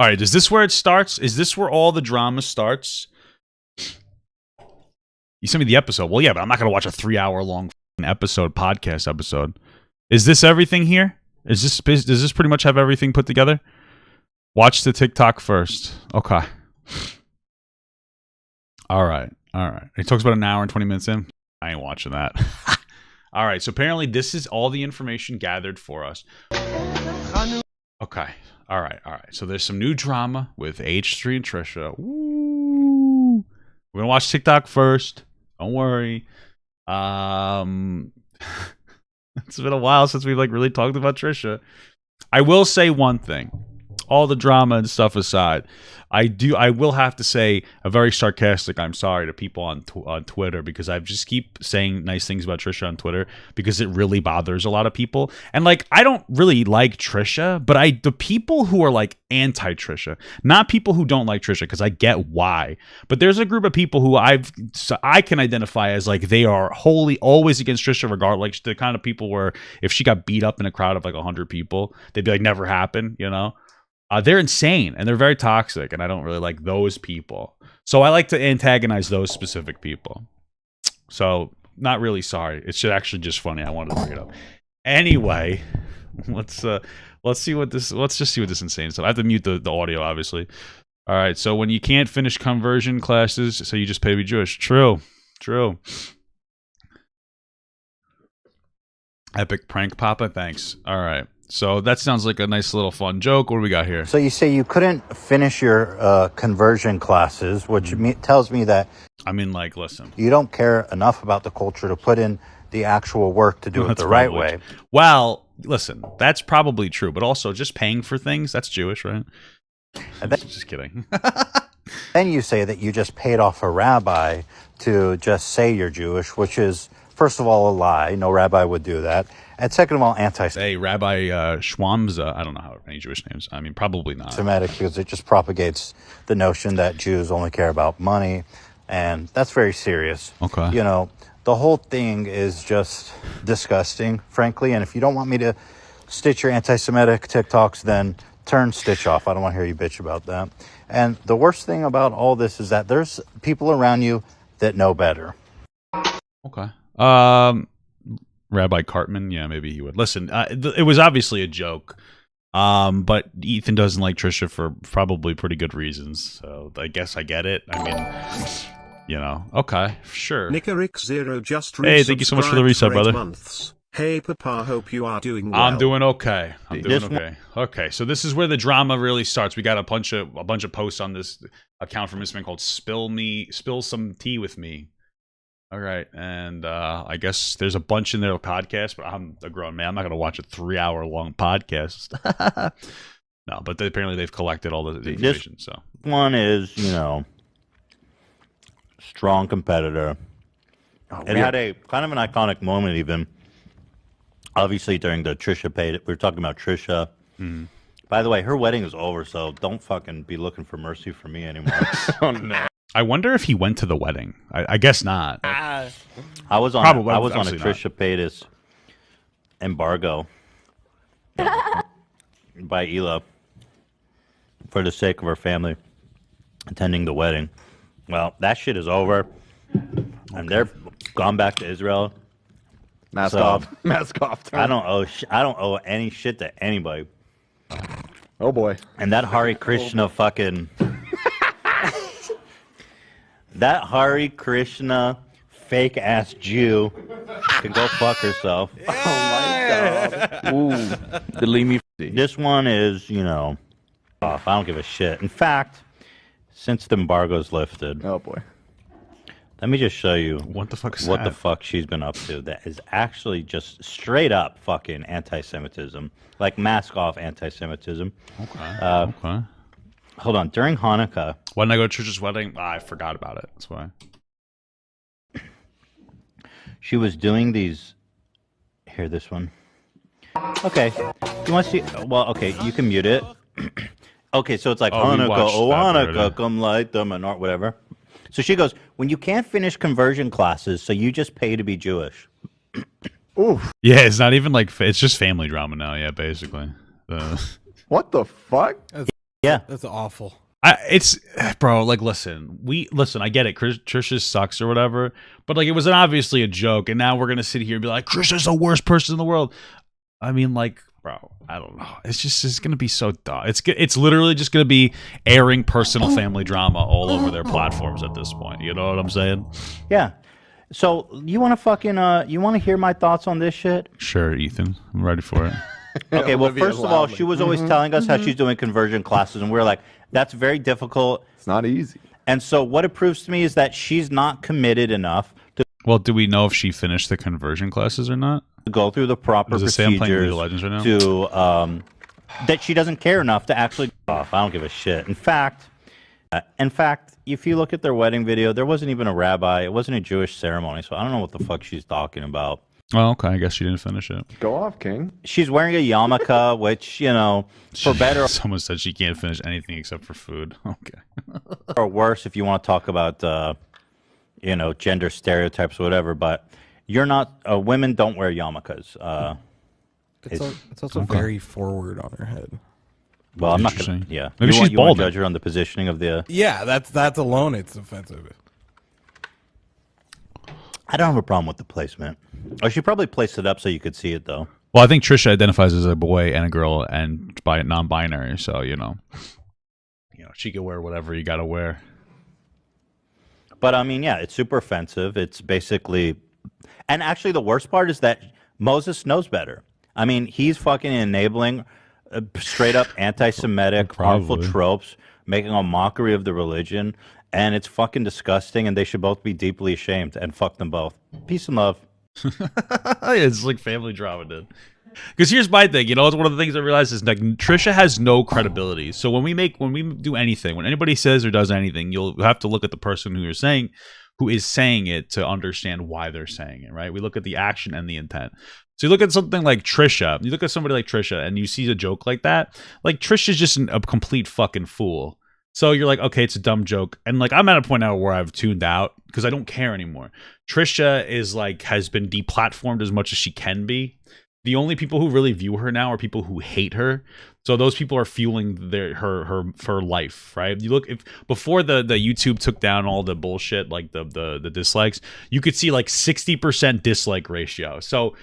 All right, is this where it starts? Is this where all the drama starts? You sent me the episode. Well, yeah, but I'm not going to watch a 3-hour-long podcast episode. Is this everything here? Does this pretty much have everything put together? Watch the TikTok first. Okay. All right. It talks about an hour and 20 minutes in. I ain't watching that. All right, so apparently this is all the information gathered for us. Okay. All right. So there's some new drama with H3 and Trisha. Woo! We're going to watch TikTok first. Don't worry. It's been a while since we've like really talked about Trisha. I will say one thing. All the drama and stuff aside, I will have to say a very sarcastic I'm sorry to people on Twitter, because I just keep saying nice things about Trisha on Twitter because it really bothers a lot of people. And like, I don't really like Trisha, but the people who are like anti-Trisha, not people who don't like Trisha, because I get why, but there's a group of people who I can identify as like they are wholly always against Trisha, regardless. Like the kind of people where if she got beat up in a crowd of like 100 people, they'd be like, never happened, you know. They're insane and they're very toxic, and I don't really like those people. So I like to antagonize those specific people. So not really sorry. It's actually just funny. I wanted to bring it up. Anyway, let's see what this. Let's just see what this insane stuff. I have to mute the audio, obviously. All right. So when you can't finish conversion classes, so you just pay to be Jewish. True. Epic prank, Papa. Thanks. All right. So that sounds like a nice little fun joke. What do we got here? So you say you couldn't finish your conversion classes, which tells me that... I mean, like, listen. You don't care enough about the culture to put in the actual work to do it the right way. Well, listen, that's probably true. But also, just paying for things, that's Jewish, right? Just kidding. Then you say that you just paid off a rabbi to just say you're Jewish, which is, first of all, a lie. No rabbi would do that. And second of all, Hey, Rabbi Schwamza. I don't know how many Jewish names. I mean, probably not. Semitic, because it just propagates the notion that Jews only care about money. And that's very serious. Okay. You know, the whole thing is just disgusting, frankly. And if you don't want me to stitch your anti-Semitic TikToks, then turn Stitch off. I don't want to hear you bitch about that. And the worst thing about all this is that there's people around you that know better. Okay. Rabbi Cartman, yeah, maybe he would. Listen, it was obviously a joke, but Ethan doesn't like Trisha for probably pretty good reasons, so I guess I get it. I mean, you know, okay, sure. Nicaric0 just hey, thank you so much for the reset, brother. Months. Hey, Papa, hope you are doing well. I'm doing okay. Okay, so this is where the drama really starts. We got a bunch of posts on this account from this man called Spill Some Tea With Me. All right, and I guess there's a bunch in their podcast, but I'm a grown man. I'm not going to watch a 3-hour-long podcast. No, but apparently they've collected all the information. This so one is, you know, strong competitor. It had a kind of an iconic moment, even. Obviously, during the Trisha Paytas, we were talking about Trisha. Mm-hmm. By the way, her wedding is over, so don't fucking be looking for mercy from me anymore. Oh, no. I wonder if he went to the wedding. I guess not. I was on a Trisha Paytas embargo by Hila for the sake of her family attending the wedding. Well, that shit is over, and they're gone back to Israel. Mask off. I don't owe any shit to anybody. Oh boy. And that Hare Krishna fucking. That Hare Krishna fake ass Jew can go fuck herself. Yeah. Oh my god. Ooh. Believe me. This one is, you know, off. I don't give a shit. In fact, since the embargo's lifted. Oh boy. Let me just show you what the fuck she's been up to that is actually just straight up fucking anti-Semitism. Like mask off anti-Semitism. Okay. Okay. Hold on. During Hanukkah. Why didn't I go to Trisha's wedding? I forgot about it. That's why. She was doing these. Here, this one. Okay. You want to see? Well, okay. You can mute it. Okay, so it's like Hanukkah. Oh, Hanukkah, come light them and whatever. So she goes, when you can't finish conversion classes, so you just pay to be Jewish. Oof. Yeah, it's not even like, it's just family drama now, yeah, basically. What the fuck? Yeah. That's awful. It's bro, like listen, I get it. Trisha sucks or whatever, but like it was obviously a joke, and now we're gonna sit here and be like, Trisha's the worst person in the world. I mean, like, bro, I don't know. It's gonna be so dumb. It's literally just gonna be airing personal family drama all over their platforms at this point. You know what I'm saying? Yeah. So you want to fucking you want to hear my thoughts on this shit? Sure, Ethan, I'm ready for it. Okay, well, first of all, she was always telling us how she's doing conversion classes, and we were like, that's very difficult. It's not easy. And so what it proves to me is that she's not committed enough to Well, do we know if she finished the conversion classes or not? go through the proper Does it say I'm playing League procedures of Legends right now? to that she doesn't care enough to actually off. I don't give a shit. In fact, if you look at their wedding video, there wasn't even a rabbi. It wasn't a Jewish ceremony, so I don't know what the fuck she's talking about. Oh, okay. I guess she didn't finish it. Go off, King. She's wearing a yarmulke, which, you know, for better Someone said she can't finish anything except for food. Okay. or worse, if you want to talk about, you know, gender stereotypes or whatever, but you're not, women don't wear yarmulkes. It's also very forward on her head. Well, I'm not going Interesting. to, yeah. Maybe she's you want to balding. judge her on the positioning of the... Yeah, that's alone. It's offensive. I don't have a problem with the placement. Oh, she probably placed it up so you could see it, though. Well, I think Trisha identifies as a boy and a girl and by non-binary, so you know, she can wear whatever you gotta wear. But I mean, yeah, it's super offensive. It's basically, and actually, the worst part is that Moses knows better. I mean, he's fucking enabling straight up anti-Semitic, harmful Probably. tropes, making a mockery of the religion, and it's fucking disgusting. And they should both be deeply ashamed. And fuck them both. Peace and love. It's like family drama, dude. Because here's my thing, it's one of the things I realized is like Trisha has no credibility. So when we do anything, when anybody says or does anything, you'll have to look at the person who is saying it to understand why they're saying it, right? We look at the action and the intent. So you look at something like Trisha, you look at somebody like Trisha, and you see a joke like that. Like Trisha's just a complete fucking fool. So you're like, okay, it's a dumb joke. And like, I'm at a point now where I've tuned out because I don't care anymore. Trisha is like, has been deplatformed as much as she can be. The only people who really view her now are people who hate her. So those people are fueling her life, right? You look, if before the YouTube took down all the bullshit, like the dislikes, you could see like 60% dislike ratio. So,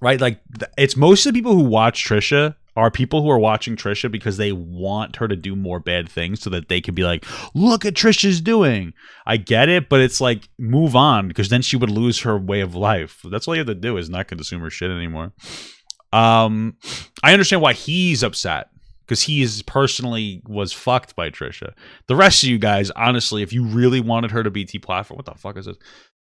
right, like it's most of the people who watch Trisha are people who are watching Trisha because they want her to do more bad things so that they can be like, look at Trisha's doing. I get it, but it's like, move on, because then she would lose her way of life. That's all you have to do is not consume her shit anymore. I understand why he's upset, because he is personally was fucked by Trisha. The rest of you guys, honestly, if you really wanted her to be T-platform, what the fuck is this?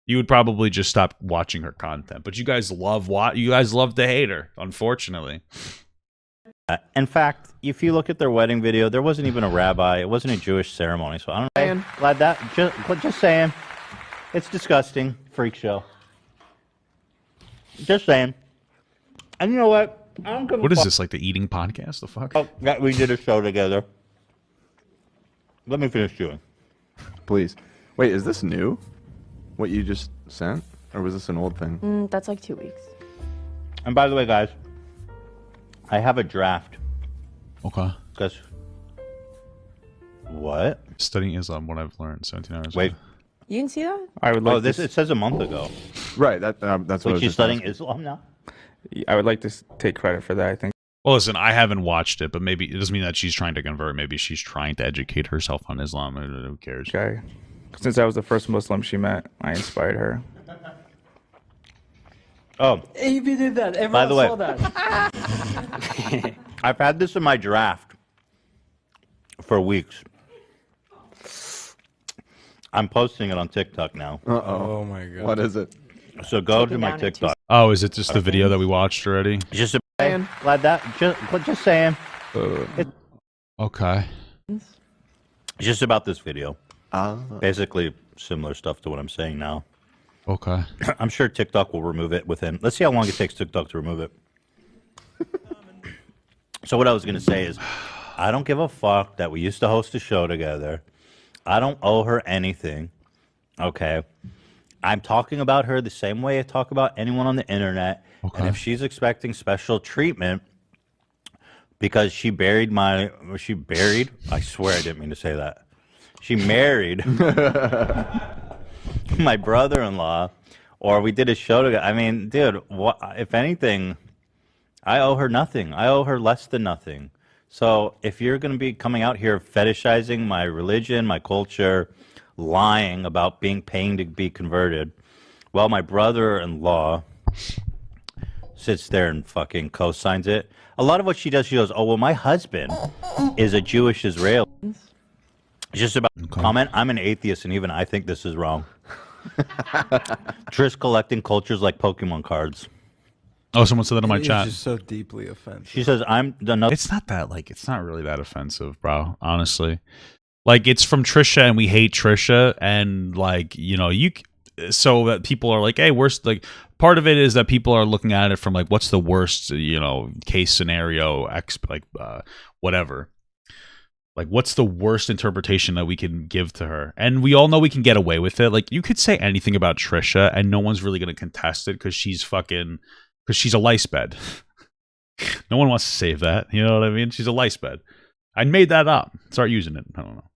You would probably just stop watching her content. But you guys love to hate her, unfortunately. In fact, if you look at their wedding video, there wasn't even a rabbi. It wasn't a Jewish ceremony. So I don't know. Glad that. Just saying. It's disgusting. Freak show. Just saying. And you know what? I don't give a What is fuck. this, like the eating podcast? The fuck? Oh, that we did a show together. Let me finish chewing. Please. Wait, is this new? What you just sent? Or was this an old thing? That's like 2 weeks. And by the way, guys, I have a draft. Okay. Because what? Studying Islam, what I've learned, 17 hours. Wait. You can see that? I would like Oh, this it says a month ago. Right, that's what I Wait, was she's just studying asking. Islam now? I would like to take credit for that. I think. Well, listen, I haven't watched it, but maybe it doesn't mean that she's trying to convert. Maybe she's trying to educate herself on Islam. Who cares? Okay. Since I was the first Muslim she met, I inspired her. Oh, AP did that. Everyone By the way- saw that. I've had this in my draft for weeks. I'm posting it on TikTok now. Oh my god. What is it? So go to Taken my down at TikTok. Oh, is it just the video that we watched already? Just saying. Glad that. Just saying. Okay. Just about this video. Ah. Basically similar stuff to what I'm saying now. Okay. I'm sure TikTok will remove it within. Let's see how long it takes TikTok to remove it. So what I was going to say is, I don't give a fuck that we used to host a show together. I don't owe her anything. Okay. I'm talking about her the same way I talk about anyone on the internet. Okay. And if she's expecting special treatment, because she buried I swear I didn't mean to say that. She married my brother-in-law, or we did a show together. I mean, dude, if anything, I owe her nothing. I owe her less than nothing. So if you're going to be coming out here fetishizing my religion, my culture, lying about paying to be converted, well, my brother-in-law sits there and fucking co-signs it. A lot of what she does, she goes, oh, well, my husband is a Jewish Israeli. Just about comment, I'm an atheist, and even I think this is wrong. Trish collecting cultures like Pokemon cards. Oh, someone said that in my chat. It's just so deeply offensive. She says, It's not that, like, it's not really that offensive, bro, honestly. Like, it's from Trisha, and we hate Trisha, and, like, you know, so that people are like, hey, worst, like, part of it is that people are looking at it from, like, what's the worst, you know, case scenario, whatever. Like, what's the worst interpretation that we can give to her? And we all know we can get away with it. Like, you could say anything about Trisha, and no one's really going to contest it because she's a lice bed. No one wants to save that. You know what I mean? She's a lice bed. I made that up. Start using it. I don't know.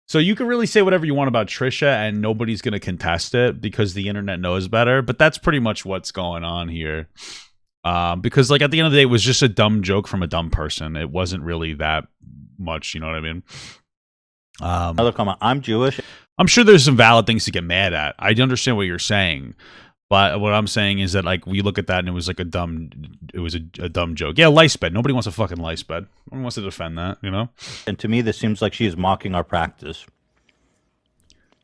So you can really say whatever you want about Trisha, and nobody's going to contest it because the internet knows better. But that's pretty much what's going on here. Because, like, at the end of the day, it was just a dumb joke from a dumb person. It wasn't really that much. You know what I mean? Another comment. I'm Jewish. I'm sure there's some valid things to get mad at. I understand what you're saying. But what I'm saying is that, like, we look at that and it was like a dumb joke. Yeah, lice bed. Nobody wants a fucking lice bed. No one wants to defend that, you know? And to me, this seems like she is mocking our practice.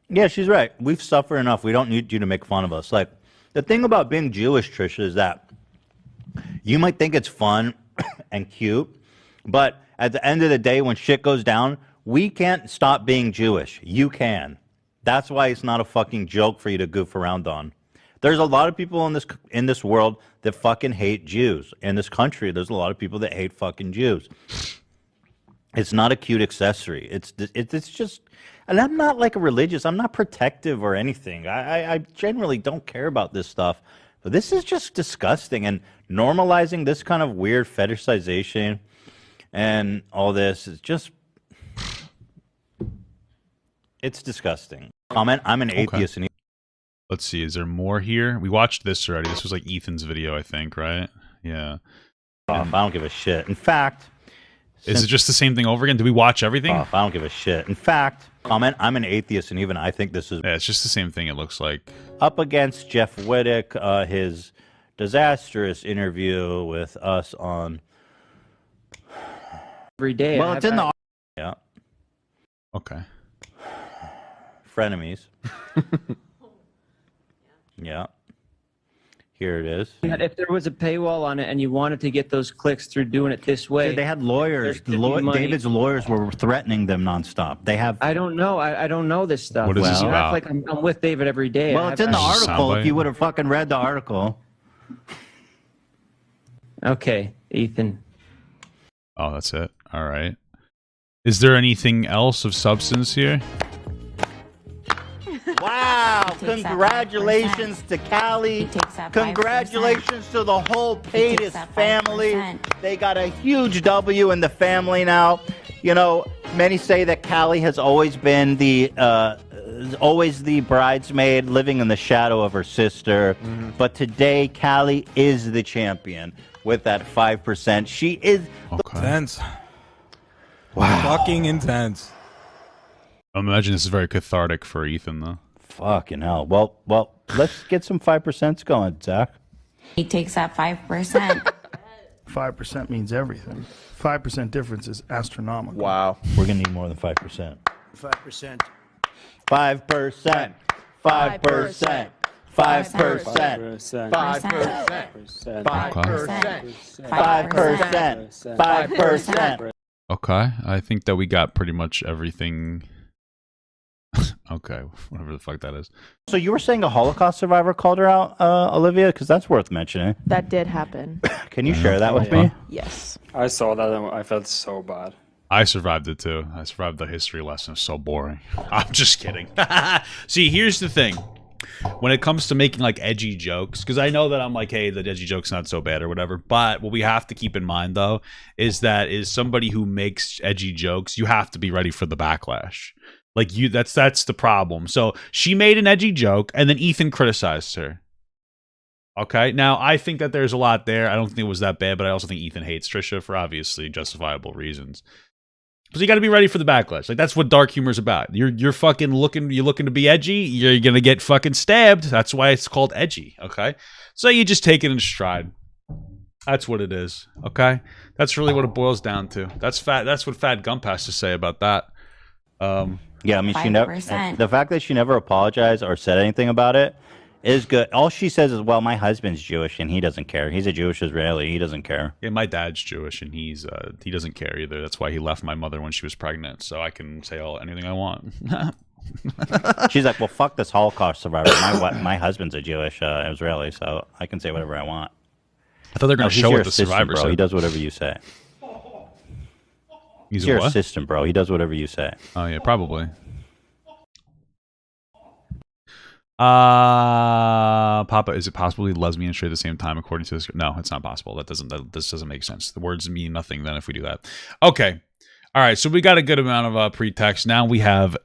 Yeah, she's right. We've suffered enough. We don't need you to make fun of us. Like, the thing about being Jewish, Trisha, is that you might think it's fun and cute, but at the end of the day, when shit goes down, we can't stop being Jewish. You can. That's why it's not a fucking joke for you to goof around on. There's a lot of people in this world that fucking hate Jews. In this country, there's a lot of people that hate fucking Jews. It's not a cute accessory. It's just, and I'm not like a religious. I'm not protective or anything. I generally don't care about this stuff. But this is just disgusting. And normalizing this kind of weird fetishization and all this is just, it's disgusting. Comment, I'm an atheist. And let's see, is there more here? We watched this already. This was like Ethan's video, I think, right? Yeah. I don't give a shit. In fact... Is it just the same thing over again? Do we watch everything? I don't give a shit. In fact, comment, I'm an atheist, and even I think this is... Yeah, it's just the same thing, it looks like. Up against Jeff Wittick, his disastrous interview with us on... Every day. Well, it's in the... Yeah. Okay. Frenemies. Yeah. Here it is. If there was a paywall on it and you wanted to get those clicks through doing it this way... Dude, they had lawyers. David's lawyers were threatening them nonstop. They have... I don't know. I don't know this stuff. What is this about? Like I'm with David every day. Well, it's in the article. If you would have fucking read the article. Okay, Ethan. Oh, that's it. All right. Is there anything else of substance here? Wow! Congratulations to Callie. Congratulations to the whole Paytas family. They got a huge W in the family now. You know, many say that Callie has always been the bridesmaid living in the shadow of her sister. Mm-hmm. But today, Callie is the champion with that 5%. She is intense. Wow. Fucking intense. I imagine this is very cathartic for Ethan, though. Fucking hell. Well, let's get some 5% going, Zach. He takes that 5%. 5% means everything. 5% difference is astronomical. Wow. We're going to need more than 5%. 5%. 5%. 5%. 5%. 5%. 5%. Okay. I think that we got pretty much everything. Okay, whatever the fuck that is. So you were saying a Holocaust survivor called her out, Olivia? Because that's worth mentioning. That did happen. Can you share that with me? Yes. I saw that and I felt so bad. I survived it too. I survived the history lesson. It's so boring. I'm just kidding. See, here's the thing. when it comes to making like edgy jokes, because I know that I'm like, hey, the edgy joke's not so bad or whatever, but what we have to keep in mind though is that is somebody who makes edgy jokes, you have to be ready for the backlash. Like that's the problem. So she made an edgy joke and then Ethan criticized her. Okay, now I think that there's a lot there. I don't think it was that bad, but I also think Ethan hates Trisha for obviously justifiable reasons. So you got to be ready for the backlash. Like that's what dark humor is about. You're fucking looking to be edgy. You're gonna get fucking stabbed. That's why it's called edgy. Okay, so you just take it in stride. That's what it is. Okay, that's really what it boils down to. That's what Fat Gump has to say about that. Yeah, I mean, 5%. she never. The fact that she never apologized or said anything about it is good. All she says is, "Well, my husband's Jewish and he doesn't care. He's a Jewish Israeli. He doesn't care." Yeah, my dad's Jewish and he doesn't care either. That's why he left my mother when she was pregnant, so I can say anything I want. She's like, "Well, fuck this Holocaust survivor. My husband's a Jewish Israeli, so I can say whatever I want." I thought they're gonna show what the survivor bro. said. He does whatever you say. He's your what? assistant, bro. He does whatever you say. Oh yeah, probably. Papa, is it possible to be lesbian and straight at the same time according to this? No, it's not possible. This doesn't make sense. The words mean nothing then if we do that. Okay. All right, so we got a good amount of pretext. Now we have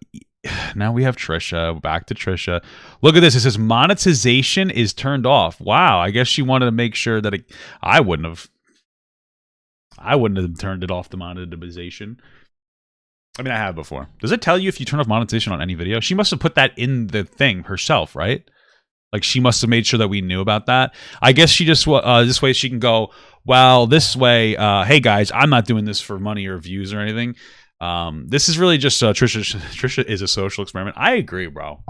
Trisha. Back to Trisha. Look at this. It says monetization is turned off. Wow, I guess she wanted to make sure that I wouldn't have turned it off, the monetization. I mean, I have before. Does it tell you if you turn off monetization on any video? She must have put that in the thing herself, right? Like, she must have made sure that we knew about that. I guess she just, this way she can go, well, this way, hey guys, I'm not doing this for money or views or anything. This is really just, Trisha is a social experiment. I agree, bro.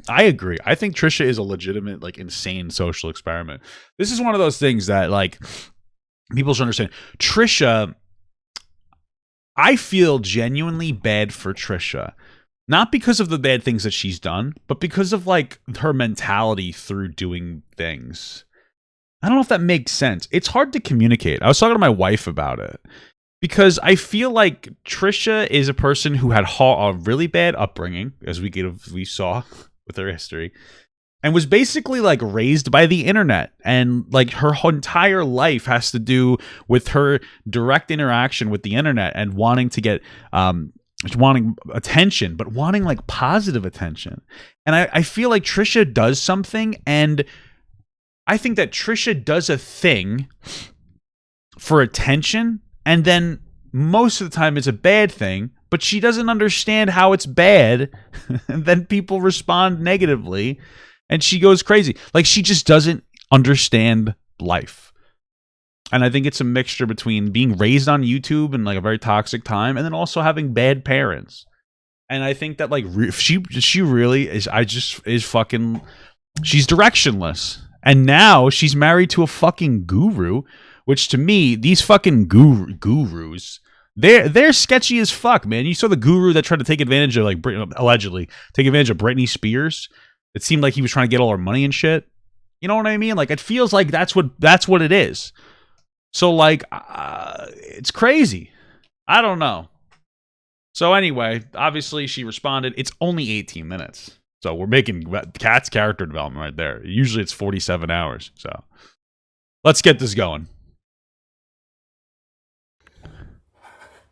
I agree. I think Trisha is a legitimate, like, insane social experiment. This is one of those things that, like, people should understand. Trisha, I feel genuinely bad for Trisha. Not because of the bad things that she's done, but because of, like, her mentality through doing things. I don't know if that makes sense. It's hard to communicate. I was talking to my wife about it. Because I feel like Trisha is a person who had a really bad upbringing, as we saw with her history. And was basically like raised by the internet, and like her entire life has to do with her direct interaction with the internet and wanting to get wanting attention, but wanting like positive attention. And I feel like Trisha does something, and I think that Trisha does a thing for attention, and then most of the time it's a bad thing, but she doesn't understand how it's bad, and then people respond negatively. And she goes crazy. Like, she just doesn't understand life. And I think it's a mixture between being raised on YouTube in like a very toxic time, and then also having bad parents. And I think that like she really is. Is fucking. She's directionless. And now she's married to a fucking guru, which to me, these fucking gurus, they're sketchy as fuck, man. You saw the guru that tried to take advantage of, like, allegedly take advantage of Britney Spears. It seemed like he was trying to get all her money and shit. You know what I mean? Like, it feels like that's what it is. So, like, it's crazy. I don't know. So anyway, obviously she responded. It's only 18 minutes. So we're making Kat's character development right there. Usually it's 47 hours. So let's get this going.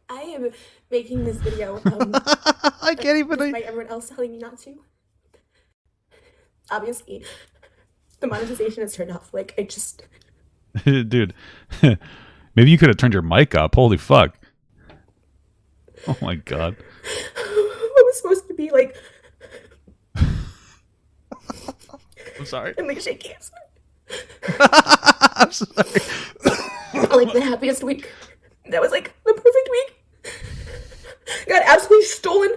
I am making this video. I can't even. Despite everyone else telling me not to. Obviously, the monetization is turned off. Like, I just... Dude, maybe you could have turned your mic up. Holy fuck. Oh my god. I was supposed to be, like... I'm sorry. And, like, shake hands. I'm sorry. Like, the happiest week. That was, like, the perfect week. Got absolutely stolen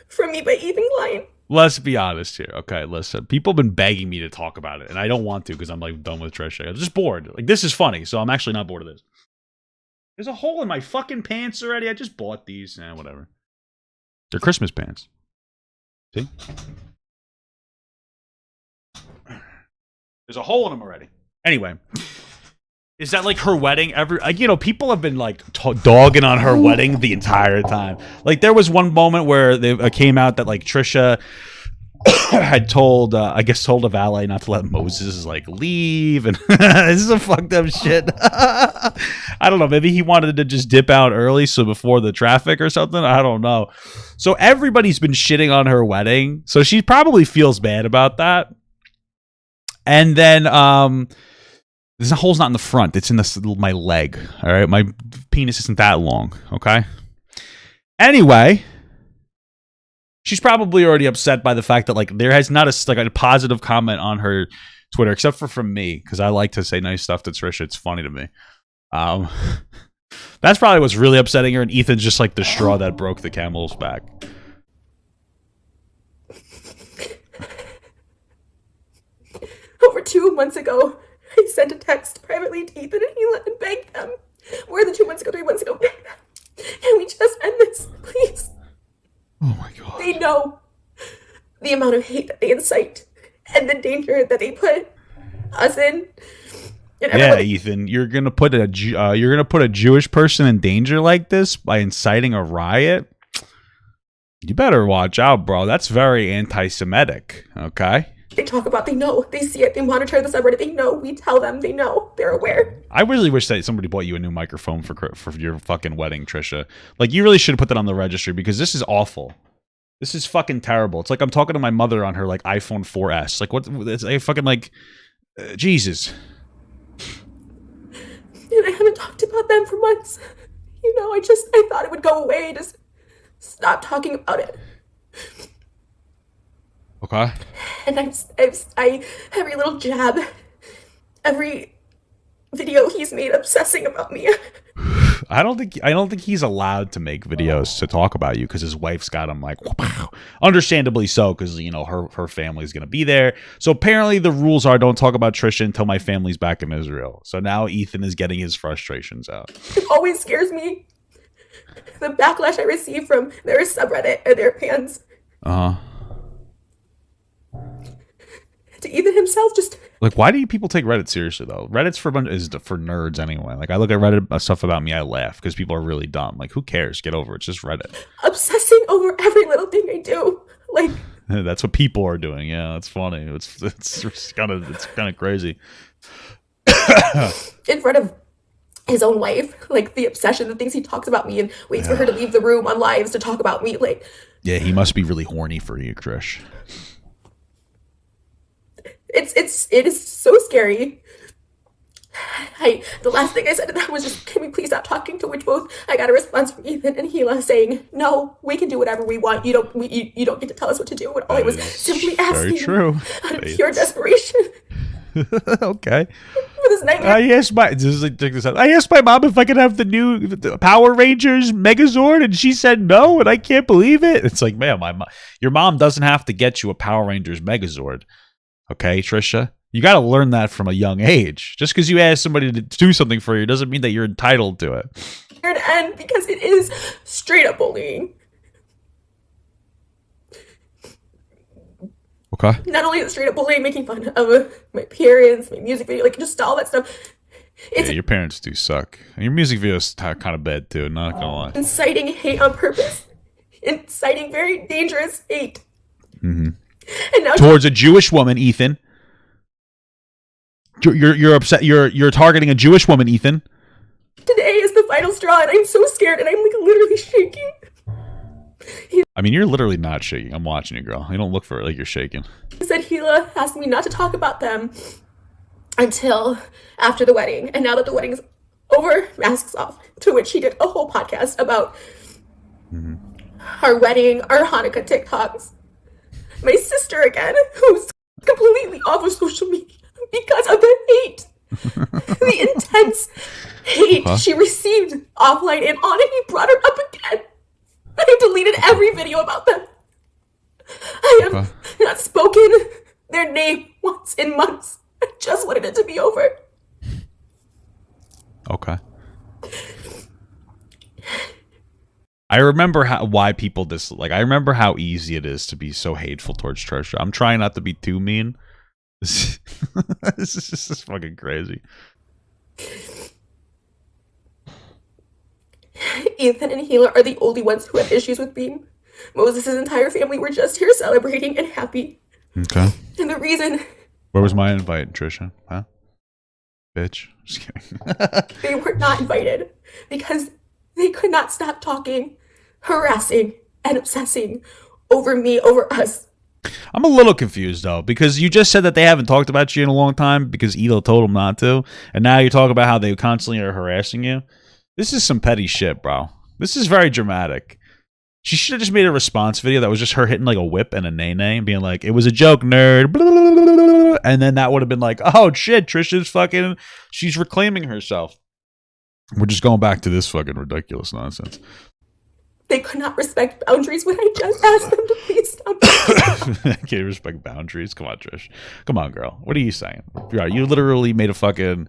from me by Ethan Klein. Let's be honest here. Okay, listen. People have been begging me to talk about it, and I don't want to because I'm like done with Trisha. I'm just bored. Like, this is funny, so I'm actually not bored of this. There's a hole in my fucking pants already. I just bought these. Whatever. They're Christmas pants. See? There's a hole in them already. Anyway. Is that like her wedding? People have been like dogging on her wedding the entire time. Like, there was one moment where they came out that like Trisha had told, I guess, told a valet not to let Moses like leave, and this is some fucked up shit. I don't know. Maybe he wanted to just dip out early, so before the traffic or something. I don't know. So everybody's been shitting on her wedding, so she probably feels bad about that. And then, this hole's not in the front; it's in my leg. All right, my penis isn't that long. Okay. Anyway. She's probably already upset by the fact that like there has not a positive comment on her Twitter, except for from me, because I like to say nice stuff to Trisha. It's funny to me. That's probably what's really upsetting her, and Ethan's just like the straw that broke the camel's back. Over 2 months ago, I sent a text privately to Ethan and Hila and begged them. More than 2 months ago, 3 months ago, begged them. Can we just end this, please? Oh my god. They know the amount of hate that they incite and the danger that they put us in. Yeah, Ethan, you're gonna put a Jewish person in danger like this by inciting a riot. You better watch out, bro. That's very anti-Semitic. Okay. They talk about, they know, they see it, they monitor the subreddit, they know, we tell them, they know, they're aware. I really wish that somebody bought you a new microphone for your fucking wedding, Trisha. Like, you really should have put that on the registry, because this is awful. This is fucking terrible. It's like I'm talking to my mother on her, like, iPhone 4S. Like, what? It's like fucking, like, Jesus. And I haven't talked about them for months. You know, I thought it would go away, just stop talking about it. Okay. And I every little jab, every video he's made obsessing about me. I don't think he's allowed to make videos to talk about you because his wife's got him like, wow. Understandably so, because you know her family's gonna be there. So apparently the rules are don't talk about Trisha until my family's back in Israel. So now Ethan is getting his frustrations out. It always scares me. The backlash I receive from their subreddit and their fans. To Ethan himself, just like, why do people take Reddit seriously though? Reddit's for nerds anyway. Like, I look at Reddit stuff about me, I laugh because people are really dumb. Like, who cares? Get over it. It's just Reddit. Obsessing over every little thing I do. Like, that's what people are doing. Yeah, it's funny. It's kind of crazy. In front of his own wife, like the obsession, the things he talks about me and waits for her to leave the room on lives to talk about me. Like, yeah, he must be really horny for you, Trish. It is so scary. The last thing I said to them was just, can we please stop talking, to which both I got a response from Ethan and Hila saying, no, we can do whatever we want. You don't get to tell us what to do. And all I was simply asking out of pure desperation. Okay. For this nightmare. I asked my mom if I could have the new Power Rangers Megazord, and she said no, and I can't believe it. It's like, man, your mom doesn't have to get you a Power Rangers Megazord. Okay, Trisha? You got to learn that from a young age. Just because you ask somebody to do something for you doesn't mean that you're entitled to it. And because it is straight up bullying. Okay. Not only is it straight up bullying, making fun of my parents, my music video, like just all that stuff. Yeah, your parents do suck. And your music video is kind of bad too, not gonna lie. Inciting hate on purpose. Inciting very dangerous hate. Mm-hmm. And now towards a Jewish woman, Ethan. You're upset. You're targeting a Jewish woman, Ethan. Today is the final straw, and I'm so scared, and I'm like literally shaking. I mean, you're literally not shaking. I'm watching you, girl. You don't look for it like you're shaking. He said Hila asked me not to talk about them until after the wedding, and now that the wedding's over, masks off. To which he did a whole podcast about our wedding, our Hanukkah TikToks. My sister again, who's completely off of social media because of the hate. The intense hate she received offline and on, and he brought her up again. I deleted every video about them. I have not spoken their name once in months. I just wanted it to be over. Okay. I remember why people dislike. I remember how easy it is to be so hateful towards Trisha. I'm trying not to be too mean. This is just fucking crazy. Ethan and Hila are the only ones who have issues with being Moses' entire family were just here celebrating and happy. Okay. And the reason... Where was my invite, Trisha? Huh? Bitch. Just kidding. They were not invited because they could not stop talking, harassing, and obsessing over me, over us. I'm a little confused, though, because you just said that they haven't talked about you in a long time because Hila told them not to, and now you talk about how they constantly are harassing you. This is some petty shit, bro. This is very dramatic. She should have just made a response video that was just her hitting like a whip and a nay-nay and being like, it was a joke, nerd. And then that would have been like, oh, shit, Trisha's fucking, she's reclaiming herself. We're just going back to this fucking ridiculous nonsense. They could not respect boundaries when I just asked them to please stop. Can't respect boundaries. Come on, Trish. Come on, girl. What are you saying? You literally made a fucking,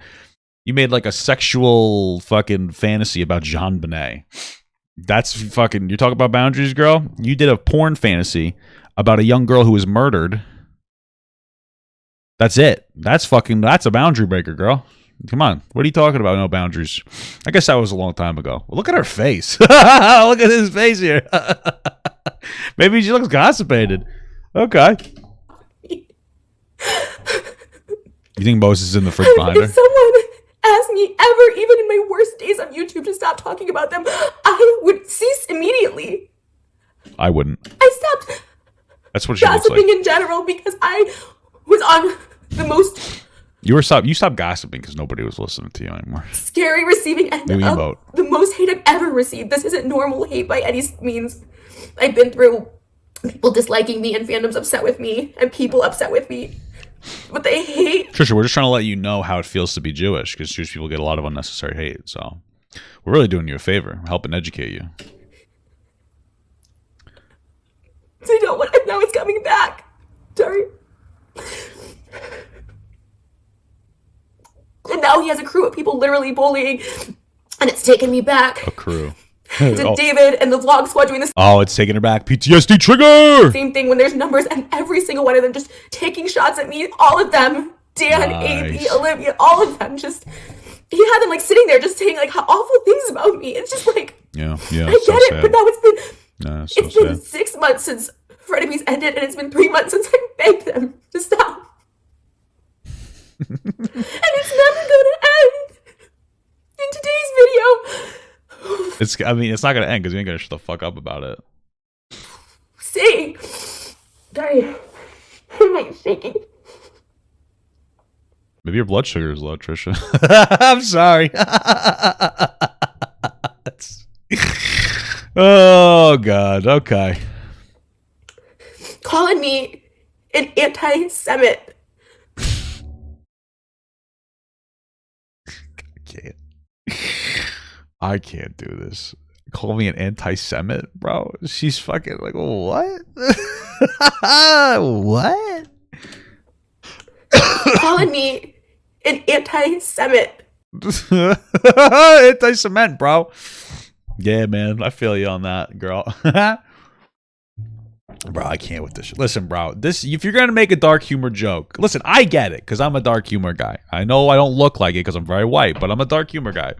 you made like a sexual fucking fantasy about Jean Benet. That's fucking, you're talking about boundaries, girl? You did a porn fantasy about a young girl who was murdered. That's it. That's a boundary breaker, girl. Come on. What are you talking about? No boundaries. I guess that was a long time ago. Well, look at her face. Look at his face here. Maybe she looks constipated. Okay. You think Moses is in the fridge behind her? If someone asked me ever, even in my worst days on YouTube, to stop talking about them, I would cease immediately. I wouldn't. I stopped That's what she looks gossiping like. in general because I was on the most... You stopped gossiping because nobody was listening to you anymore. Scary receiving end New of emote. the most hate I've ever received. This isn't normal hate by any means. I've been through people disliking me and fandoms upset with me and people upset with me. But they hate... Trisha, we're just trying to let you know how it feels to be Jewish because Jewish people get a lot of unnecessary hate. So we're really doing you a favor, helping educate you. I don't want... Now it's coming back. Sorry. And now he has a crew of people literally bullying, and it's taken me back. A crew. To David and the vlog squad doing this. Oh, it's taking her back. PTSD trigger! Same thing when there's numbers, and every single one of them just taking shots at me. All of them. Dan, Nice. AB, Olivia, all of them. Just, he had them like sitting there just saying like how awful things about me. It's just like, Yeah, I get so it, sad. but now it's been, No, so it's been sad. 6 months since Frenemies ended, and it's been 3 months since I begged them to stop. And it's never gonna end. In today's video, It's not gonna end because you ain't gonna shut the fuck up about it. saying, sorry, I'm like shaking. Maybe your blood sugar is low, Trisha. I'm sorry. Oh God. Okay. Calling me an anti-Semite. I can't do this. Call me an anti-Semite, bro. She's fucking like, what? What? Calling me an anti-Semite. Anti-cement, bro. Yeah, man. I feel you on that, girl. Bro, I can't with this shit. Listen, bro. If you're gonna make a dark humor joke, listen, I get it, because I'm a dark humor guy. I know I don't look like it because I'm very white, but I'm a dark humor guy.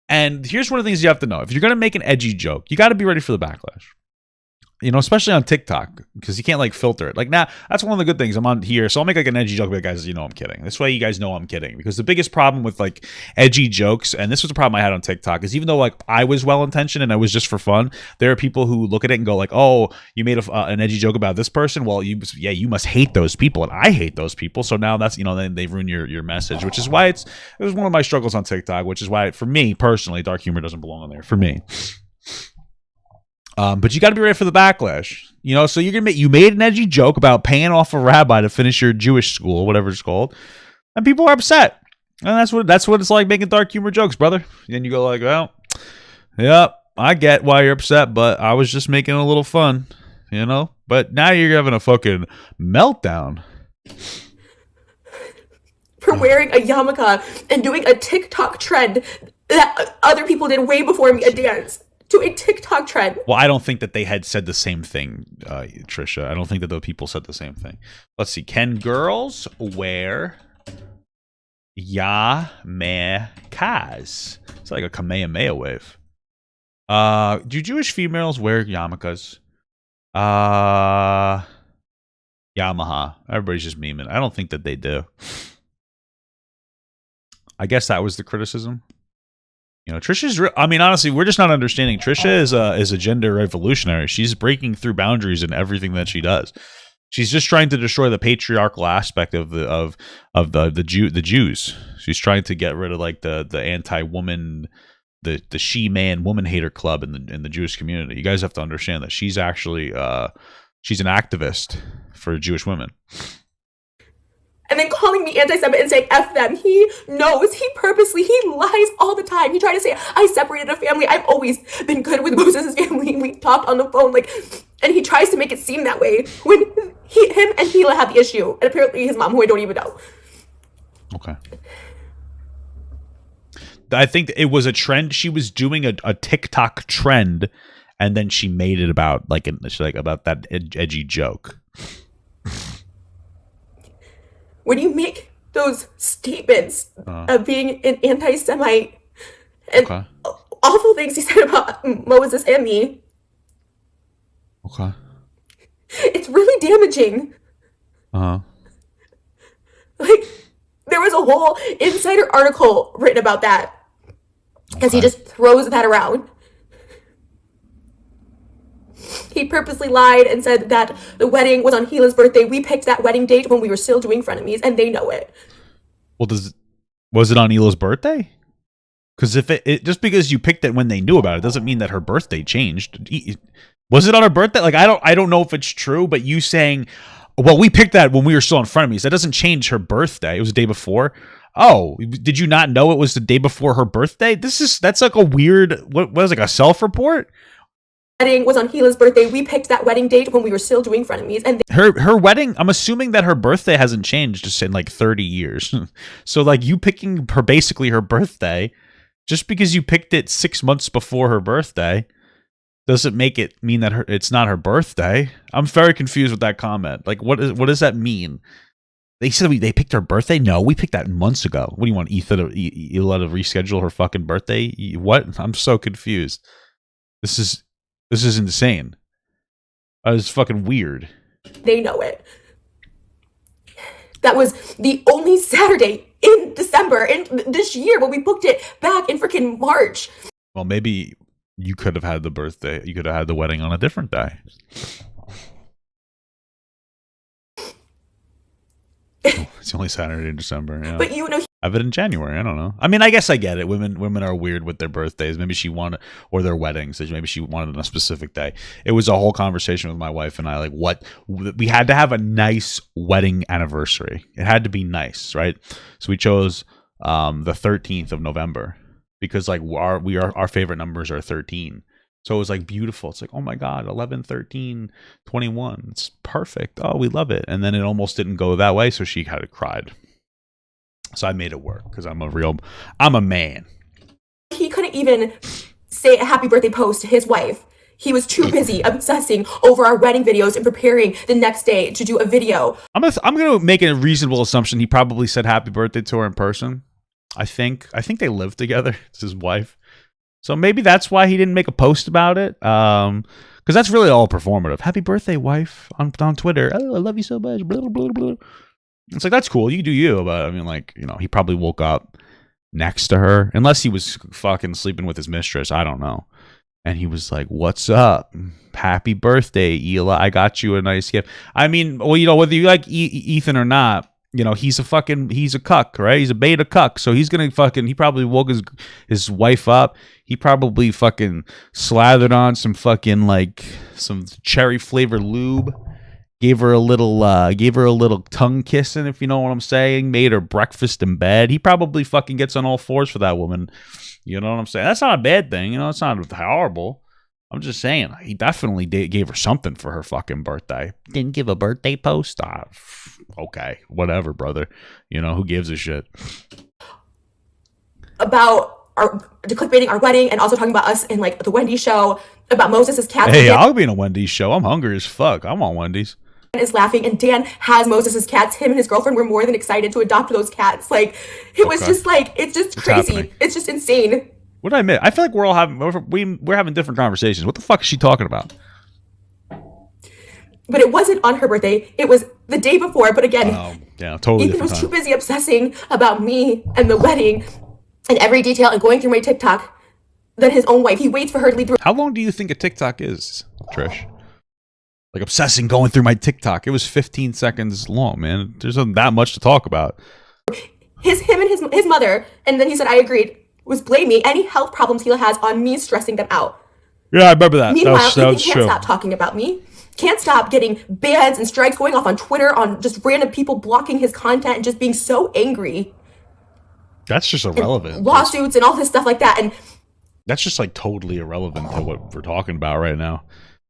And here's one of the things you have to know. If you're gonna make an edgy joke, you gotta be ready for the backlash. You know, especially on TikTok, because you can't like filter it. Like now, that's one of the good things. I'm on here, so I'll make like an edgy joke, but guys, you know I'm kidding. This way, you guys know I'm kidding. Because the biggest problem with like edgy jokes, and this was a problem I had on TikTok, is even though like I was well intentioned and it was just for fun, there are people who look at it and go like, "Oh, you made an edgy joke about this person. Well, you must hate those people, and I hate those people. So now that's then they ruin your message, which is why it was one of my struggles on TikTok, which is why for me personally, dark humor doesn't belong on there for me. But you got to be ready for the backlash, So you made an edgy joke about paying off a rabbi to finish your Jewish school, whatever it's called, and people are upset, and that's what it's like making dark humor jokes, brother. And you go like, well, yep, I get why you're upset, but I was just making a little fun, But now you're having a fucking meltdown For wearing a yarmulke and doing a TikTok trend that other people did way before me, a dance. To a TikTok trend. Well, I don't think that they had said the same thing, Trisha. I don't think that the people said the same thing. Let's see. Can girls wear yarmulkes? It's like a Kamehameha wave. Do Jewish females wear yarmulkes? Yamaha. Everybody's just memeing. I don't think that they do. I guess that was the criticism. You know, Trisha's. I mean, honestly, we're just not understanding. Trisha is a gender revolutionary. She's breaking through boundaries in everything that she does. She's just trying to destroy the patriarchal aspect of the Jews. She's trying to get rid of like the anti-woman, the she-man woman hater club in the Jewish community. You guys have to understand that she's actually she's an activist for Jewish women. And then calling me anti-Semitic and saying F them. He knows. He lies all the time. He tried to say, I separated a family. I've always been good with Moses' family. We talked on the phone. And he tries to make it seem that way when him and Hila have the issue. And apparently his mom, who I don't even know. Okay. I think it was a trend. She was doing a TikTok trend, and then she made it about about that edgy joke. When you make those statements of being an anti-Semite and awful things he said about Moses and me, it's really damaging. There was a whole Insider article written about that because he just throws that around. He purposely lied and said that the wedding was on Hila's birthday. We picked that wedding date when we were still doing frenemies, and they know it. Well, was it on Hila's birthday? Because if it just because you picked it when they knew about it doesn't mean that her birthday changed. Was it on her birthday? Like I don't know if it's true, but you saying, well, we picked that when we were still on frenemies. That doesn't change her birthday. It was the day before. Oh, did you not know it was the day before her birthday? That's like a weird. What was it, like a self-report? Wedding was on Hila's birthday. We picked that wedding date when we were still doing frenemies, and her wedding. I'm assuming that her birthday hasn't changed just in like 30 years. So like you picking her basically her birthday, just because you picked it 6 months before her birthday, doesn't make it mean that it's not her birthday. I'm very confused with that comment. Like what does that mean? They said they picked her birthday. No, we picked that months ago. What do you want, Hila to reschedule her fucking birthday? What? I'm so confused. This is insane. It's fucking weird. They know it. That was the only Saturday in December in this year when we booked it back in freaking March. Well, maybe you could have had the birthday. You could have had the wedding on a different day. It's the only Saturday in December. Yeah. But you know, have it in January. I don't know. I mean, I guess I get it. Women are weird with their birthdays. Maybe she wanted, or their weddings. Maybe she wanted on a specific day. It was a whole conversation with my wife and I. Like, what we had to have a nice wedding anniversary. It had to be nice, right? So we chose the 13th of November because like our favorite numbers are 13. So it was like beautiful. It's like, oh my God, 11, 13, 21. It's perfect. Oh, we love it. And then it almost didn't go that way. So she kind of cried. So I made it work because I'm a man. He couldn't even say a happy birthday post to his wife. He was too busy obsessing over our wedding videos and preparing the next day to do a video. I'm gonna make a reasonable assumption. He probably said happy birthday to her in person. I think they live together. It's his wife. So maybe that's why he didn't make a post about it. Because that's really all performative. Happy birthday, wife, on Twitter. Oh, I love you so much. Blah, blah, blah. It's like, that's cool. You do you. But I mean, like, you know, he probably woke up next to her. Unless he was fucking sleeping with his mistress. I don't know. And he was like, what's up? Happy birthday, Hila. I got you a nice gift. I mean, well, you know, whether you like Ethan or not, you know, he's a cuck, right? He's a beta cuck. So he probably woke his wife up. He probably fucking slathered on some fucking like some cherry flavored lube. Gave her a little tongue kissing, if you know what I'm saying. Made her breakfast in bed. He probably fucking gets on all fours for that woman. You know what I'm saying? That's not a bad thing. You know, it's not horrible. I'm just saying, he definitely gave her something for her fucking birthday. Didn't give a birthday post? Okay, whatever, brother. You know, who gives a shit? About clickbaiting our wedding and also talking about us in like the Wendy's show, about Moses' cats. Hey, I'll be in a Wendy's show. I'm hungry as fuck. I want Wendy's. Is laughing, and Dan has Moses' cats. Him and his girlfriend were more than excited to adopt those cats. Like, it was just like, it's just crazy. Happening? It's just insane. What did I miss? I feel like we're having different conversations. What the fuck is she talking about? But it wasn't on her birthday. It was the day before. But again, yeah, totally. Ethan was too busy obsessing about me and the wedding and every detail and going through my TikTok than his own wife. He waits for her to leave the. How long do you think a TikTok is, Trish? Like obsessing going through my TikTok. It was 15 seconds long, man. There's not that much to talk about. Him and his mother, and then he said, I agreed, was blaming any health problems Hila has on me stressing them out. Yeah, I remember that. Meanwhile, that was he can't stop talking about me. Can't stop getting bans and strikes going off on Twitter on just random people blocking his content and just being so angry. That's just irrelevant. And lawsuits and all this stuff like that. And that's just like totally irrelevant to what we're talking about right now.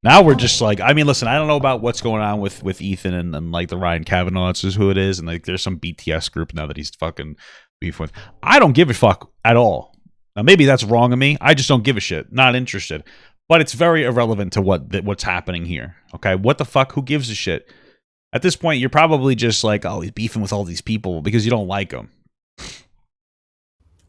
Now we're just like, I mean, listen, I don't know about what's going on with Ethan and like the Ryan Kavanaugh, that's just who it is. And like there's some BTS group now that he's fucking beef with. I don't give a fuck at all. Now maybe that's wrong of me. I just don't give a shit. Not interested. But it's very irrelevant to what's happening here. Okay, what the fuck? Who gives a shit? At this point, you're probably just like, oh, he's beefing with all these people because you don't like him.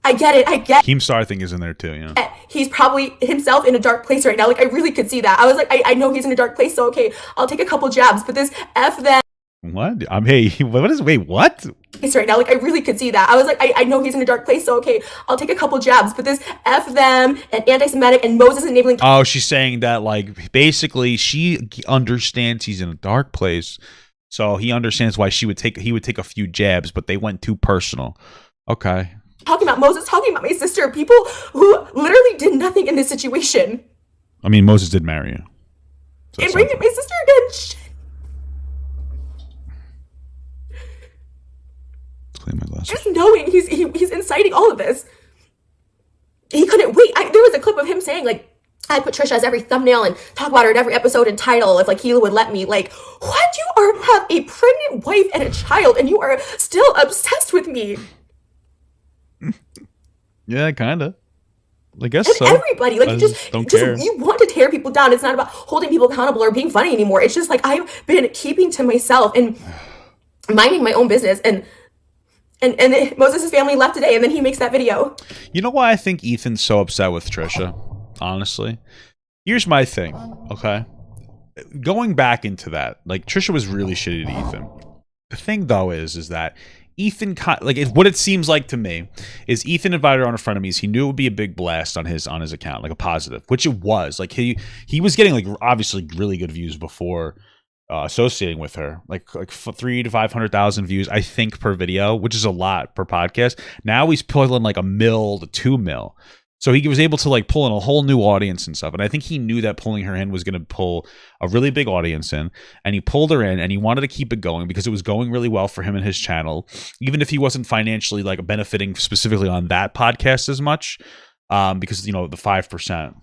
I get it. Keemstar thing is in there too, you know. He's probably himself in a dark place right now. Like I really could see that. I was like, I know he's in a dark place, so okay, I'll take a couple jabs. But this F them. What? Wait, what? Right now, like I really could see that. I was like, I know he's in a dark place, so okay, I'll take a couple jabs. But this F them and anti-Semitic and Moses enabling. Oh, she's saying that like basically she understands he's in a dark place, so he understands why he would take a few jabs, but they went too personal. Okay. Talking about Moses, talking about my sister, people who literally did nothing in this situation. I mean, Moses did marry you. So and bringing my sister again. Shit. Clean my glasses. Just knowing he's inciting all of this. He couldn't wait. There was a clip of him saying like, I'd put Trisha as every thumbnail and talk about her in every episode and title if like Hila would let me. Like, what? You have a pregnant wife and a child and you are still obsessed with me. Yeah, kind of. I guess and so. Everybody, like, I you just don't care. You want to tear people down. It's not about holding people accountable or being funny anymore. It's just like I've been keeping to myself and minding my own business. And Moses' family left today, and then he makes that video. You know why I think Ethan's so upset with Trisha? Honestly, here's my thing. Okay, going back into that, like Trisha was really shitty to Ethan. The thing though is that Ethan, like what it seems like to me, is Ethan invited her on a frenemies. He knew it would be a big blast on his account, like a positive, which it was. Like he was getting like obviously really good views before associating with her, like 300,000 to 500,000 views, I think, per video, which is a lot per podcast. Now he's pulling like 1 mil to 2 mil. So he was able to like pull in a whole new audience and stuff. And I think he knew that pulling her in was going to pull a really big audience in. And he pulled her in and he wanted to keep it going because it was going really well for him and his channel. Even if he wasn't financially like benefiting specifically on that podcast as much, because, you know, the 5%.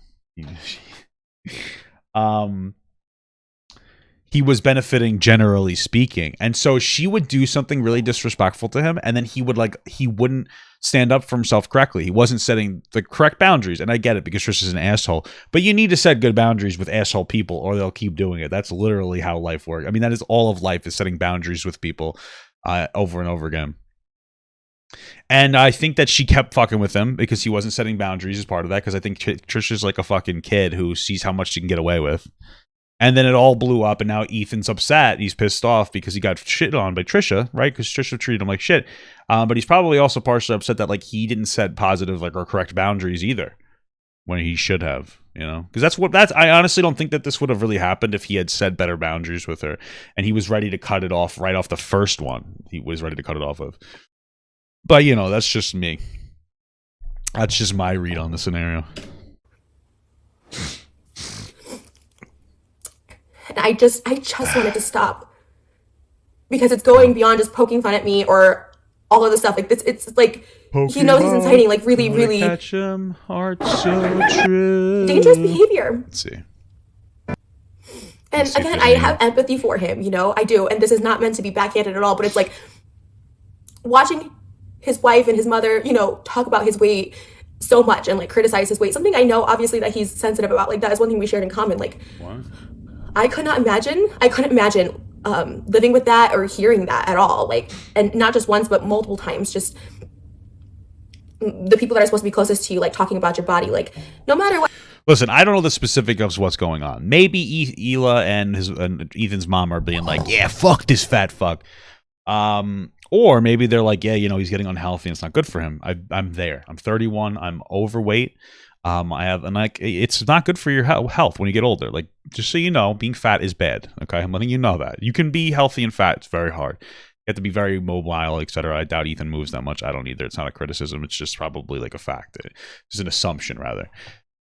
He was benefiting generally speaking. And so she would do something really disrespectful to him. And then he wouldn't stand up for himself correctly. He wasn't setting the correct boundaries. And I get it because Trisha's an asshole. But you need to set good boundaries with asshole people or they'll keep doing it. That's literally how life works. I mean, that is all of life, is setting boundaries with people over and over again. And I think that she kept fucking with him because he wasn't setting boundaries as part of that. Because I think Trisha's like a fucking kid who sees how much she can get away with. And then it all blew up, and now Ethan's upset. He's pissed off because he got shit on by Trisha, right? Because Trisha treated him like shit. But he's probably also partially upset that like he didn't set positive like or correct boundaries either when he should have, you know? Because I honestly don't think that this would have really happened if he had set better boundaries with her, and he was ready to cut it off right off the first one. He was ready to cut it off of. But you know, that's just me. That's just my read on the scenario. And I just wanted to stop because it's going beyond just poking fun at me or all of the stuff like this. It's like he knows he's inciting like really catch him, heart so true. Dangerous behavior. Let's see. And again, I have empathy for him. You know, I do. And this is not meant to be backhanded at all. But it's like watching his wife and his mother, you know, talk about his weight so much and like criticize his weight. Something I know obviously that he's sensitive about. Like that is one thing we shared in common. Like. What? I couldn't imagine living with that or hearing that at all. Like, and not just once, but multiple times. Just the people that are supposed to be closest to you, like talking about your body, like no matter what. Listen, I don't know the specific of what's going on. Maybe Hila and Ethan's mom are being like, yeah, fuck this fat fuck. Or maybe they're like, yeah, he's getting unhealthy and it's not good for him. I'm there. I'm 31. I'm overweight. It's not good for your health when you get older. Like, just so you know, being fat is bad. Okay, I'm letting you know that. You can be healthy and fat. It's very hard. You have to be very mobile, etc. I doubt Ethan moves that much. I don't either. It's not a criticism. It's just probably like a fact. It's an assumption, rather.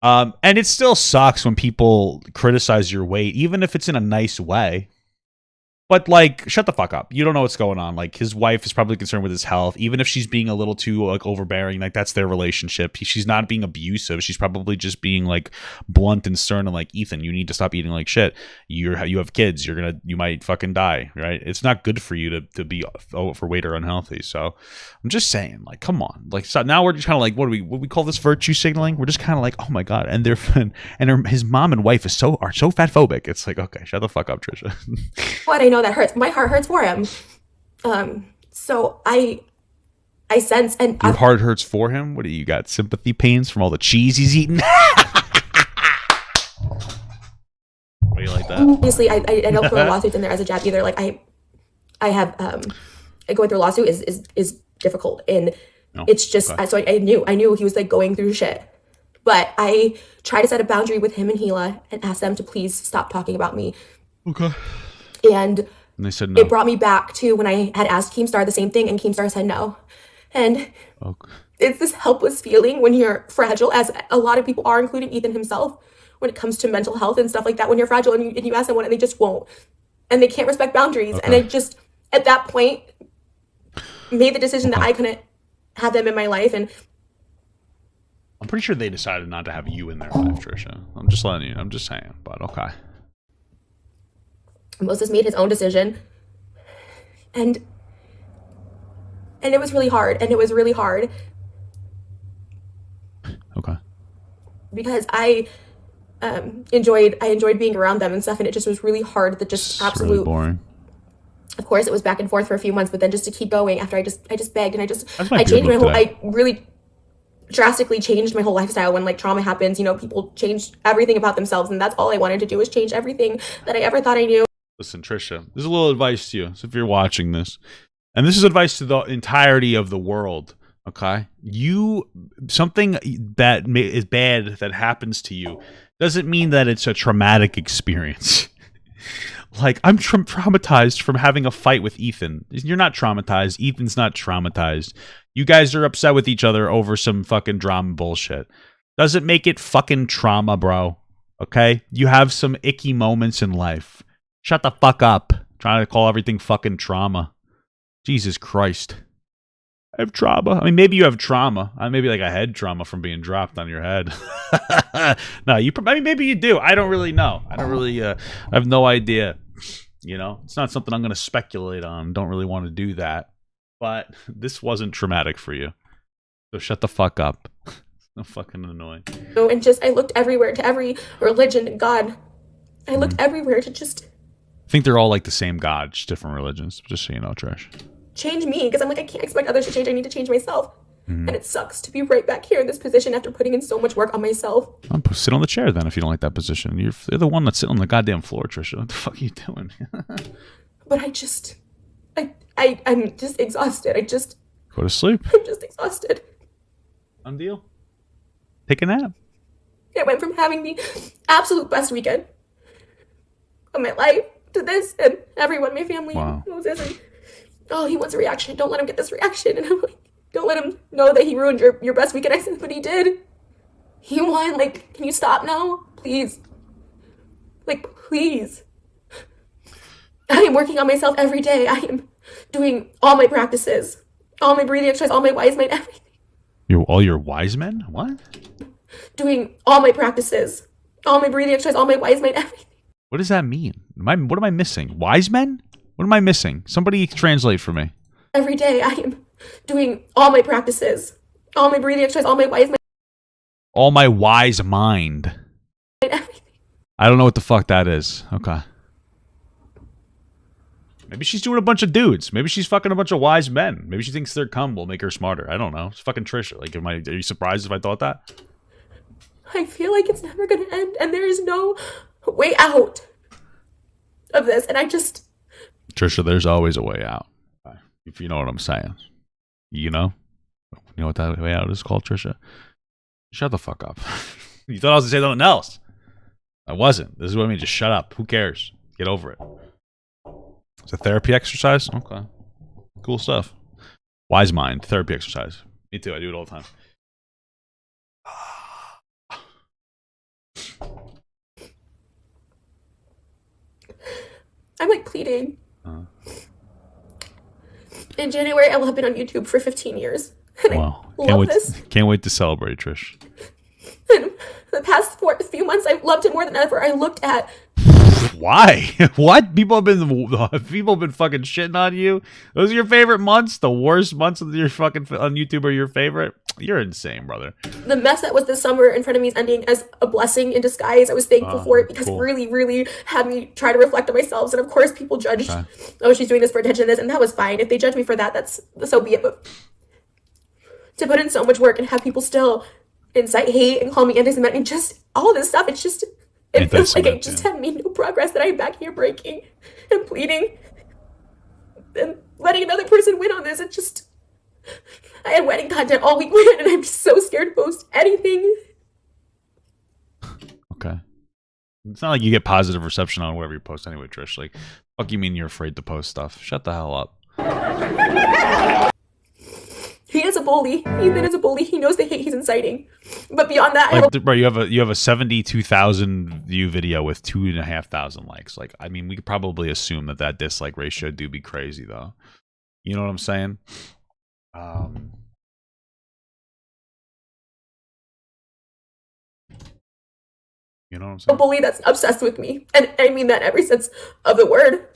And it still sucks when people criticize your weight, even if it's in a nice way. But, like, shut the fuck up. You don't know what's going on. Like, his wife is probably concerned with his health. Even if she's being a little too, like, overbearing, like, that's their relationship. She's not being abusive. She's probably just being, like, blunt and stern and like, Ethan, you need to stop eating like shit. You have kids. You might fucking die, right? It's not good for you to be overweight or unhealthy. So, I'm just saying, like, come on. Like, so now we're just kind of like, what we call this virtue signaling? We're just kind of like, oh my God. And his mom and wife are so fat phobic. It's like, okay, shut the fuck up, Trisha. What I know that hurts. My heart hurts for him. So I sense, and your heart hurts for him. What do you got? Sympathy pains from all the cheese he's eating? What do you like that? Obviously, I don't throw lawsuits in there as a jab either. Like I have going through a lawsuit is difficult, and it's just so I knew he was like going through shit. But I tried to set a boundary with him and Hila and ask them to please stop talking about me. Okay. And they said no. It brought me back to when I had asked Keemstar the same thing, and Keemstar said no. And it's this helpless feeling when you're fragile, as a lot of people are, including Ethan himself, when it comes to mental health and stuff like that. When you're fragile and you ask someone and they just won't, and they can't respect boundaries. And I just, at that point, made the decision that I couldn't have them in my life. And I'm pretty sure they decided not to have you in their life, Trisha. I'm just letting you. I'm just saying, but okay. Moses made his own decision, and it was really hard, Okay. Because I enjoyed being around them and stuff, and it just was really hard. That just absolute really boring. Of course, it was back and forth for a few months, but then just to keep going after I just begged, and I changed my whole. I really drastically changed my whole lifestyle when like trauma happens. People change everything about themselves, and that's all I wanted to do was change everything that I ever thought I knew. Listen, Trisha, there's a little advice to you. So if you're watching this, and this is advice to the entirety of the world, okay? Something that is bad that happens to you doesn't mean that it's a traumatic experience. Like, I'm traumatized from having a fight with Ethan. You're not traumatized. Ethan's not traumatized. You guys are upset with each other over some fucking drama bullshit. Doesn't make it fucking trauma, bro. Okay? You have some icky moments in life. Shut the fuck up. Trying to call everything fucking trauma. Jesus Christ. I have trauma. I mean, maybe you have trauma. Maybe like a head trauma from being dropped on your head. No, maybe you do. I don't really know. I have no idea. It's not something I'm going to speculate on. Don't really want to do that. But this wasn't traumatic for you. So shut the fuck up. It's no fucking annoying. And I looked everywhere, to every religion and God. I looked everywhere to just... I think they're all like the same God, just different religions. Just so you know, Trish. Change me, because I'm like, I can't expect others to change. I need to change myself. And it sucks to be right back here in this position after putting in so much work on myself. Sit on the chair then if you don't like that position. You're the one that's sitting on the goddamn floor, Trisha. What the fuck are you doing? But I'm just exhausted. Go to sleep. I'm just exhausted. Done deal. Take a nap. I went from having the absolute best weekend of my life to this, and everyone, my family, knows this. And, he wants a reaction. Don't let him get this reaction. And I'm like, don't let him know that he ruined your best weekend. I said, but he did. He won. Like, can you stop now? Please. Like, please. I am working on myself every day. I am doing all my practices, all my breathing exercise, all my wise men, everything. All your wise men? What? Doing all my practices, all my breathing exercise, all my wise men, everything. What does that mean? What am I missing? Wise men? What am I missing? Somebody translate for me. Every day I am doing all my practices, all my breathing exercise, all my wise men. All my wise mind. Everything. I don't know what the fuck that is. Okay. Maybe she's doing a bunch of dudes. Maybe she's fucking a bunch of wise men. Maybe she thinks their cum will make her smarter. I don't know. It's fucking Trisha. Like, are you surprised if I thought that? I feel like it's never gonna end, and there is no way out of this. And I just... Trisha, there's always a way out. If you know what I'm saying. You know? You know what that way out is called, Trisha? Shut the fuck up. You thought I was going to say something else. I wasn't. This is what I mean. Just shut up. Who cares? Get over it. It's a therapy exercise? Okay. Cool stuff. Wise mind. Therapy exercise. Me too. I do it all the time. I'm like pleading. In January, I will have been on YouTube for 15 years. And wow. I love this. Can't wait to celebrate, Trish. And the past few months, I've loved it more than ever. I looked at... Why? What? People have been fucking shitting on you. Those are your favorite months? The worst months of your fucking on YouTube are your favorite? You're insane, brother. The mess that was this summer in front of me is ending as a blessing in disguise. I was thankful for it because it really, really had me try to reflect on myself. And of course, people judged, oh, she's doing this for attention, and that was fine. If they judge me for that, that's so be it. But to put in so much work and have people still incite hate and call me anti-Semitic and just all this stuff, it feels like I just have made no progress, that I'm back here breaking and pleading and letting another person win on this. It just... I had wedding content all week, and I'm just so scared to post anything. Okay. It's not like you get positive reception on whatever you post anyway, Trish. Like, fuck you mean you're afraid to post stuff? Shut the hell up. He is a bully. Ethan is a bully. He knows the hate he's inciting. But beyond that, like, bro, you have a 72,000 view video with 2,500 likes. Like, I mean, we could probably assume that dislike ratio do be crazy, though. You know what I'm saying? You know what I'm saying? A bully that's obsessed with me. And I mean that in every sense of the word.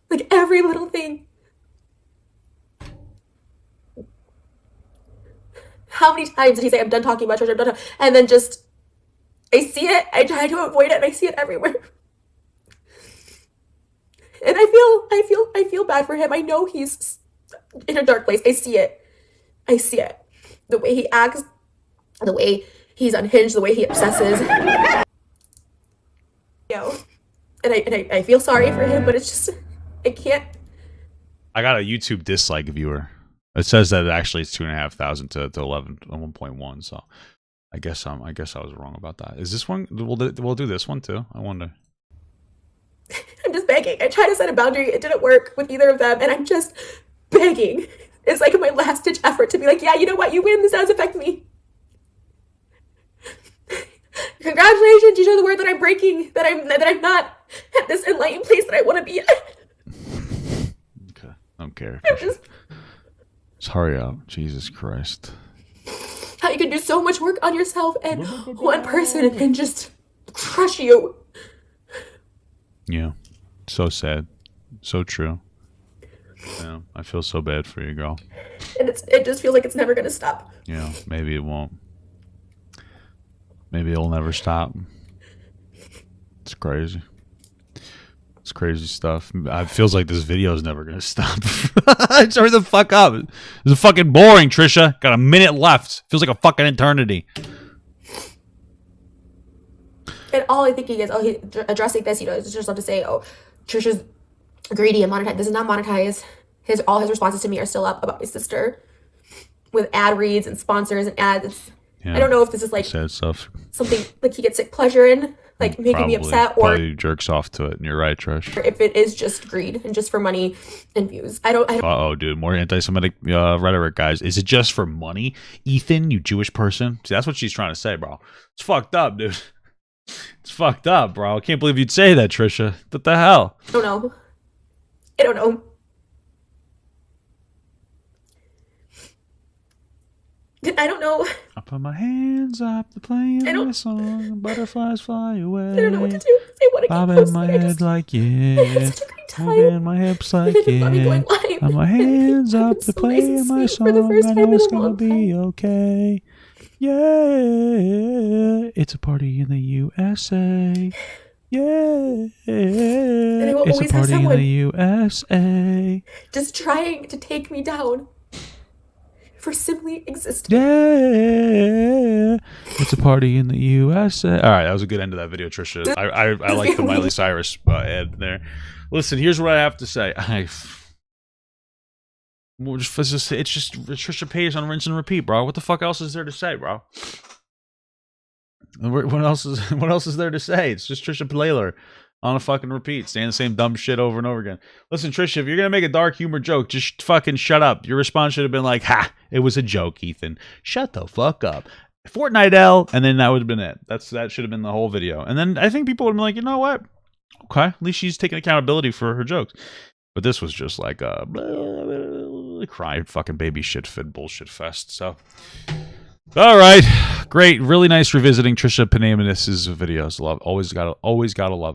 Like, every little thing. How many times did he say, I'm done talking about church, I'm done talking, and then just, I see it, I try to avoid it, and I see it everywhere. And I feel bad for him. I know he's in a dark place. I see it. The way he acts, the way he's unhinged, the way he obsesses. And I feel sorry for him, but it's just, I can't. I got a YouTube dislike viewer. It says that actually it's 2,500 to 1.1. So I guess I was wrong about that. Is this one? We'll do this one too. I wonder. I'm just begging. I tried to set a boundary. It didn't work with either of them, and I'm just begging. It's like my last ditch effort to be like, yeah, you know what? You win. This does affect me. Congratulations. You know the word that I'm breaking. That I'm not at this enlightened place that I want to be at. Okay. I don't care. Just hurry up. Jesus Christ. How you can do so much work on yourself and one person can just crush you. Yeah. So sad. So true. Yeah. I feel so bad for you, girl. And it just feels like it's never going to stop. Yeah. Maybe it won't. Maybe it'll never stop. It's crazy. It's crazy stuff. It feels like this video is never going to stop. Hurry the fuck up. This is fucking boring, Trisha. Got a minute left. Feels like a fucking eternity. And all I'm thinking is, he's addressing this, it's just love to say, Trisha's greedy and monetized. This is not monetized. All his responses to me are still up about my sister with ad reads and sponsors and ads. I don't know if this is like sad stuff. Something like he gets pleasure in, like making me upset, or probably jerks off to it. And you're right, Trish. Or if it is just greed and just for money and views. I don't. Uh-oh, dude. More anti-Semitic rhetoric, guys. Is it just for money? Ethan, you Jewish person. See, that's what she's trying to say, bro. It's fucked up, dude. It's fucked up, bro. I can't believe you'd say that, Trisha. What the hell? I don't know. I don't know. I put my hands up to play my song. Butterflies fly away. I don't know what to do. I want to bobbing my head like yeah. I had such a great time. Moving my hips like yeah. Got my hands up to play my song. I know it's gonna be okay. Yeah, it's a party in the USA. Yeah, and I will It's always a have party in someone the USA. just trying to take me down for simply existing. Yeah, it's a party in the USA. All right, that was a good end to that video, Trisha. I like the Miley Cyrus ad there. Listen, here's what I have to say. It's just Trisha Paytas on rinse and repeat, bro. What the fuck else is there to say, bro? What else is there to say? It's just Trisha Paytas on a fucking repeat, saying the same dumb shit over and over again. Listen, Trisha, if you're gonna make a dark humor joke, just fucking shut up. Your response should have been like, "Ha, it was a joke, Ethan. Shut the fuck up." Fortnite L, and then that would have been it. That should have been the whole video. And then I think people would have been like, you know what? Okay, at least she's taking accountability for her jokes. But this was just like a cry fucking baby shit fit bullshit fest. So, all right, great, really nice revisiting Trisha Paytas' videos. Always gotta love it.